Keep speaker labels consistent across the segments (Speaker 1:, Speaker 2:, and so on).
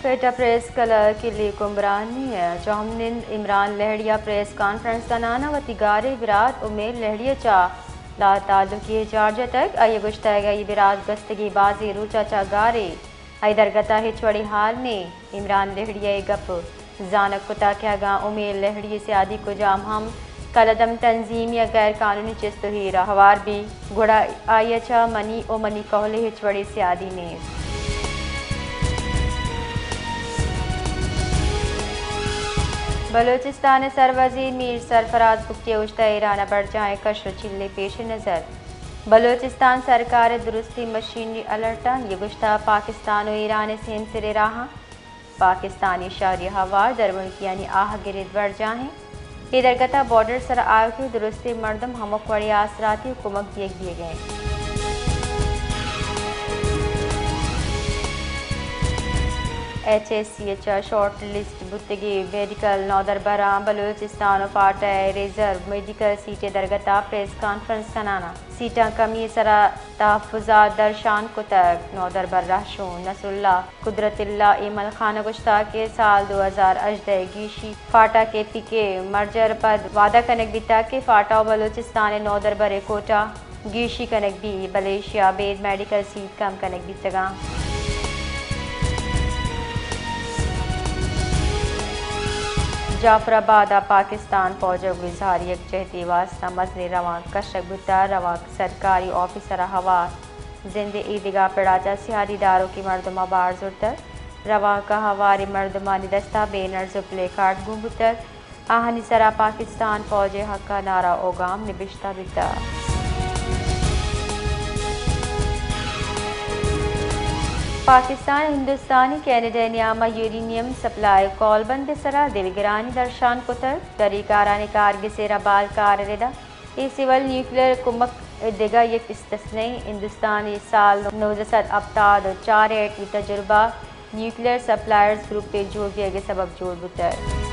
Speaker 1: केटा press colour किली कुमरानी है चौमनिन Imran लहड़िया press conference का नाना व तिगारे विराट उमेर लहड़िया चा ला ताल्लुकी चार्ज तक आये गुश्तगा ये विराट गस्तगी बाजी रूचा चा गारे आई दरगता हिचवड़ी हाल में इमरान लहड़िया गप जानक कुता क्या गा उमेर लहड़िया से आदि को जाम हम कलदम तंजीम या गैर कानूनी चिस्त ही रहवार भी घोड़ा आया चा मनी ओ मनी कहले हिचवड़ी से आदि ने बलूचिस्तान सरवजीर मीर सरफराज बुक्के उश्ता ईरान बढ़ जाए कशर चिल्ले पेश नज़र बलूचिस्तान सरकार दुरुस्ती मशीनरी अलर्टा ये गुश्ता पाकिस्तान और ईरान सेम सिरे रहा पाकिस्तानी शहरी हवार दरमुल्क यानी आह गिरद बढ़ जाए इधर गता बॉर्डर सर आयोगी दुरुस्ती मर्दम हमक वड़ी आसराती हुकूमत दिए गए HSCH शॉर्ट लिस्ट बुतगी मेडिकल नौदर बराम बलूचिस्तान फाटा रिजर्व मेडिकल सीटें दरगता प्रेस कॉन्फ्रेंस कनाना सीटा कमी सरा तहफ़ुज़ा दरशान को तक नौदर बर्राशो नसरुल्ला कुदरतिल्ला इमल खाना गुश्ता के साल 2018 गीशी फाटा के पिके मर्जर पद वादा कनक बिता के फाटा बलूचिस्तान नौदर बरे कोटा गीशी कनक भी मलेशिया बेद मेडिकल सीट कम कनक बितगा जाफराबाद पाकिस्तान फौज गुजारी यकजहती वास्ता मजने रवा कशक बुता रवा सरकारी ऑफिसर हवा जिंदे ईदगा पड़ाचा सियारीदारों की मरदमा बार जुरतर रवा का हवारी मरदमा निदस्ता बेनर जुपले काट गुंबुतर आहनी सरा पाकिस्तान फौज हक्का नारा ओगाम निबिश्ता बिता पाकिस्तान हिंदुस्तानी कैनेडा नियामा यूरेनियम सप्लाई कॉलबंद सरा दिलगिरानी दर्शान कुतर तरीकारानी कारगे से रबाल कारदा ये सिविल न्यूक्लियर कुमक दिगा एक इस्तस्नई हिंदुस्तानी साल 1900 अब्ताद 4 तजुर्बा न्यूक्लियर सप्लायर्स ग्रुप पे जोड़ दिए गए सबब जोड़ बुतर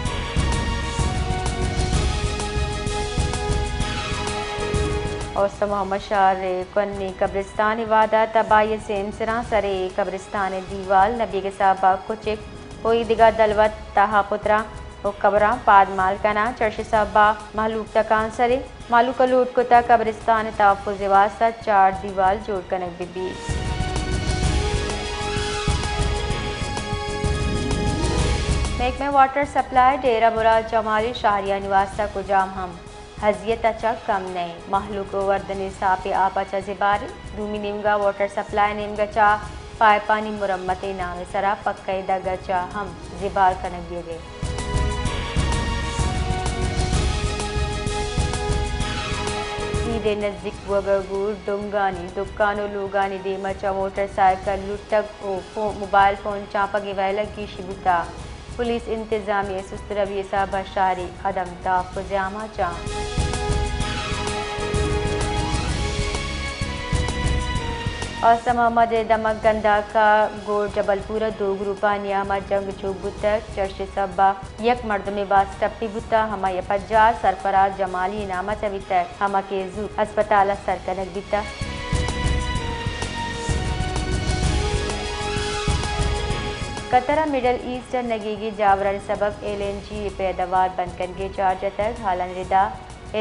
Speaker 1: और मोहम्मद शार कन्नी कब्रिस्तान वादा तबाही से इंसरा सरे कब्रिस्तान दीवाल नबी के साहबा कुछ कोई दिगा दलवत ताहा पुत्रा ओ कबरा पाद माल कना चर्श साहबा महलूक तकान सरे मालूक लूट कुता कब्रिस्तान तहफ़ुज़ वास्ता 4 दीवाल जोड़ कनक बिबी महकमे वाटर सप्लाई डेरा मुराद जमाली शाहरिया निवासा को जाम हम हजियत अच्छा कम नहीं महलूक वर्दनी सापे आपाचा जिबारी दूमी निमगा वाटर सप्लाई निमगा चा पाए पानी मुरम्मत नाम सरा पक्का दगा चा हम जिबार कनक दिए गए ईदे नज़दीक वगगूर दुंगानी दुकानो लुगानी देमचा मोटरसाइकिल लुटक मोबाइल फ़ोन चापा गिवायला की शिबुता पुलिस इंतजामिया सुस्त रवैये सा बशारी अदम तहफ़्फ़ुज़ आमा चा और मोहम्मद दमक गंदा का गोर जबलपुरा 2 ग्रुपा नियामा जंग चौक बुतर चर्च सब्बा यक मर्दमे बास टप्पी बुता हमा ये पज्जार सरफराज जमाली नामा चविता हमा के जू अस्पताल सरकनक बिता कतरा मिडल ईस्ट नगीगी जावरण सबक LNG पैदावार बंद करके चार्ज तक हालन रिदा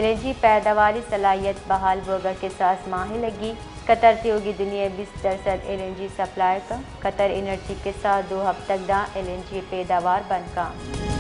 Speaker 1: LNG पैदावारी सलाहियत बहाल बगर के साथ माह लगी कतर से होगी दुनिया 20% LNG सप्लाई का कतर एनर्जी के साथ 2 हफ्ते तक LNG पैदावार बंद का